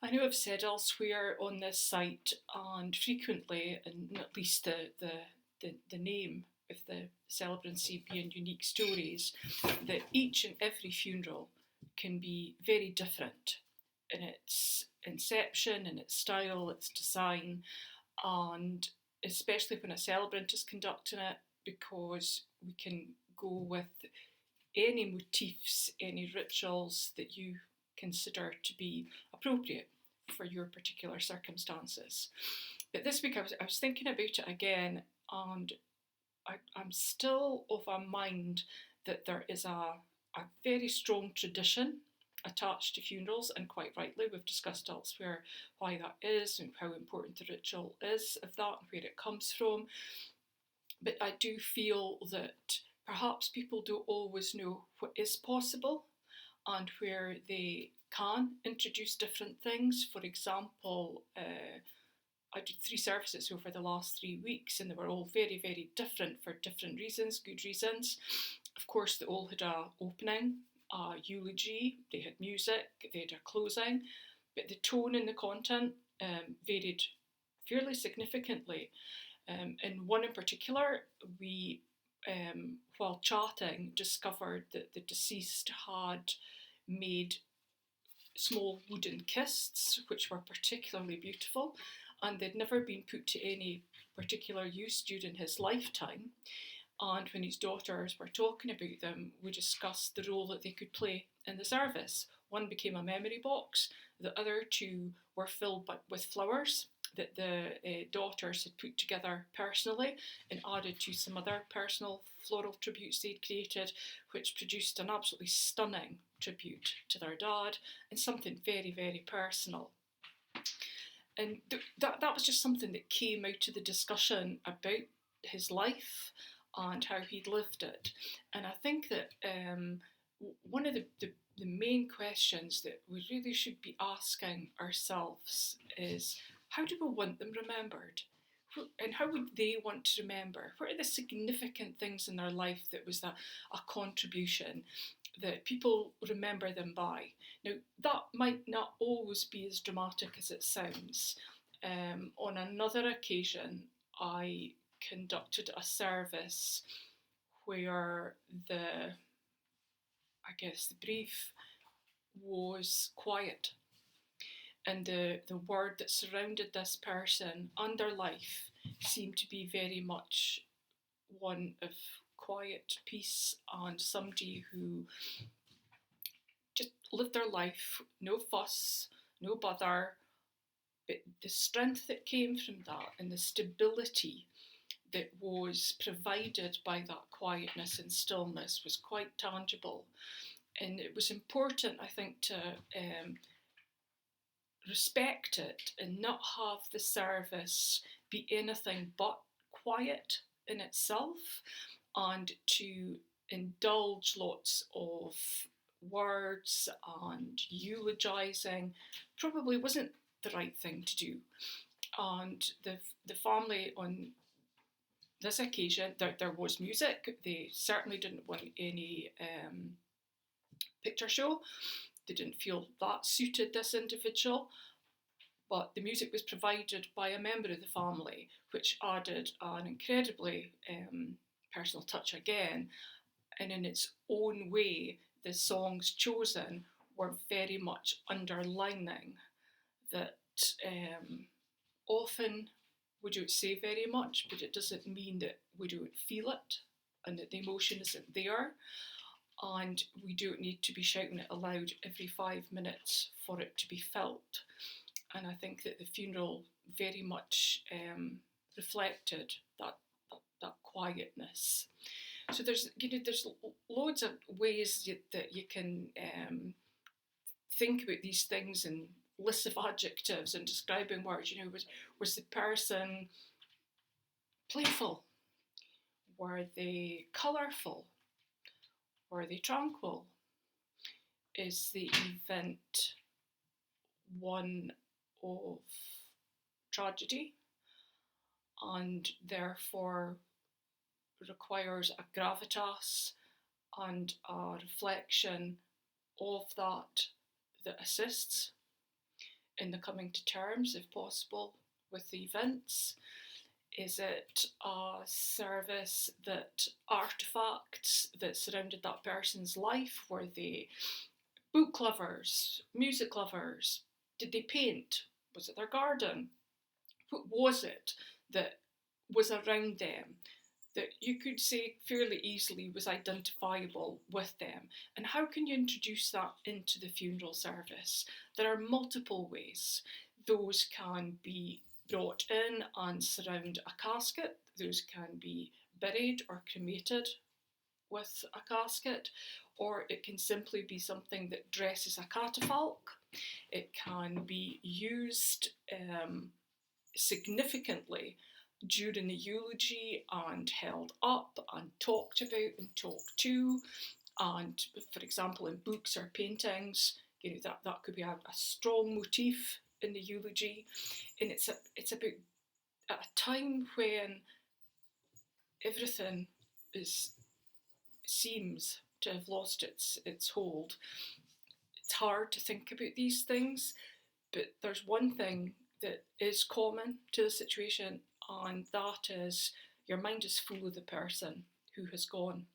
I know I've said elsewhere on this site and frequently, and at least the name of the celebrancy being unique stories, that each and every funeral can be very different in its inception, in its style, its design, and especially when a celebrant is conducting it, because we can go with any motifs, any rituals that you consider to be appropriate for your particular circumstances. But this week I was thinking about it again, and I'm still of a mind that there is a very strong tradition attached to funerals, and quite rightly, we've discussed elsewhere why that is and how important the ritual is of that and where it comes from. But I do feel that perhaps people don't always know what is possible and where they can introduce different things. For example, I did 3 services over the last 3 weeks, and they were all very, very different for different reasons, good reasons. Of course, they all had a opening, a eulogy, they had music, they had a closing, but the tone and the content varied fairly significantly. In one in particular, we, while chatting, discovered that the deceased had made small wooden kists, which were particularly beautiful, and they'd never been put to any particular use during his lifetime. And when his daughters were talking about them, we discussed the role that they could play in the service. One became a memory box, the other two were filled with flowers that the daughters had put together personally and added to some other personal floral tributes they'd created, which produced an absolutely stunning tribute to their dad and something very, very personal. And that was just something that came out of the discussion about his life and how he'd lived it. And I think that one of the main questions that we really should be asking ourselves is, how do we want them remembered? And how would they want to remember? What are the significant things in their life that was a contribution that people remember them by? Now, that might not always be as dramatic as it sounds. On another occasion, I conducted a service where the brief was quiet, and the word that surrounded this person and their life seemed to be very much one of quiet peace and somebody who just lived their life, no fuss, no bother, but the strength that came from that and the stability that was provided by that quietness and stillness was quite tangible. And it was important, I think, to respect it and not have the service be anything but quiet in itself, and to indulge lots of words and eulogising probably wasn't the right thing to do. And the family on this occasion, there was music. They certainly didn't want any picture show. They didn't feel that suited this individual, but the music was provided by a member of the family, which added an incredibly personal touch again. And in its own way, the songs chosen were very much underlining that often we don't say very much, but it doesn't mean that we don't feel it and that the emotion isn't there. And we don't need to be shouting it aloud every 5 minutes for it to be felt. And I think that the funeral very much reflected that quietness. So there's loads of ways that you can think about these things and lists of adjectives and describing words. Was the person playful? Were they colourful? Were they tranquil? Is the event one of tragedy and therefore requires a gravitas and a reflection of that assists? in the coming to terms, if possible, with the events? Is it a service that artefacts that surrounded that person's life? Were they book lovers, music lovers? Did they paint? Was it their garden? What was it that was around them that you could say fairly easily was identifiable with them? And how can you introduce that into the funeral service? There are multiple ways. Those can be brought in and surround a casket. Those can be buried or cremated with a casket, or it can simply be something that dresses a catafalque. It can be used significantly during the eulogy and held up and talked about and talked to. And for example, in books or paintings, that could be a strong motif in the eulogy. And it's about at a time when everything seems to have lost its hold. It's hard to think about these things, but there's one thing that is common to the situation, and that is your mind is full of the person who has gone.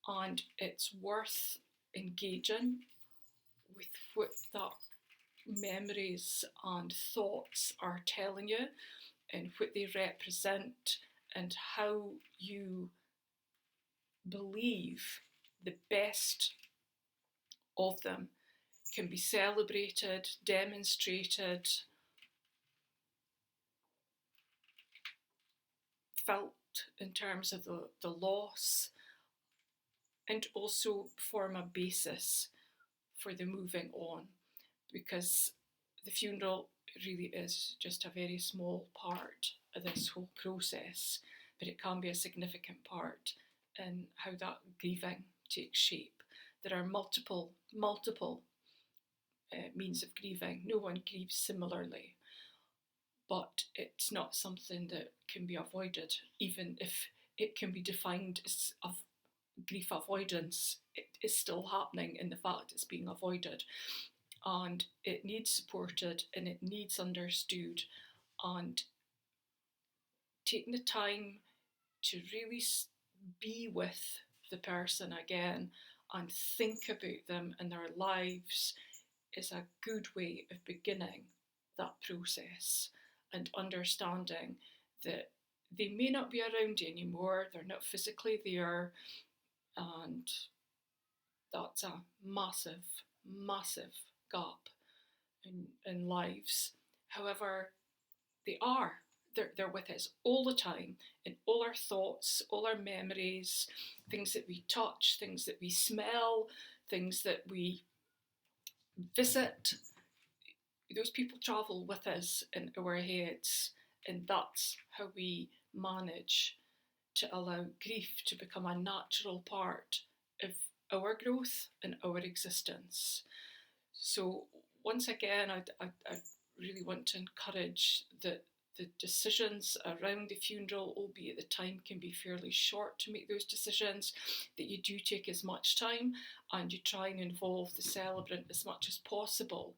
And it's worth engaging with what that memories and thoughts are telling you and what they represent and how you believe the best of them can be celebrated, demonstrated, felt in terms of the loss, and also form a basis for the moving on, because the funeral really is just a very small part of this whole process, but it can be a significant part in how that grieving takes shape. There are multiple means of grieving. No one grieves similarly, but it's not something that can be avoided, even if it can be defined as grief avoidance. It is still happening in the fact it's being avoided, and it needs supported and it needs understood, and taking the time to really be with the person again and think about them and their lives is a good way of beginning that process and understanding that they may not be around anymore, they're not physically there, and that's a massive, massive gap in lives. However, they're with us all the time, in all our thoughts, all our memories, things that we touch, things that we smell, things that we visit. Those people travel with us in our heads, and that's how we manage to allow grief to become a natural part of our growth and our existence. So once again, I really want to encourage that the decisions around the funeral, albeit the time can be fairly short to make those decisions, that you do take as much time and you try and involve the celebrant as much as possible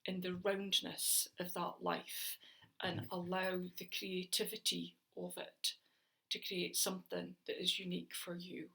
in the roundness of that life and allow the creativity of it to create something that is unique for you.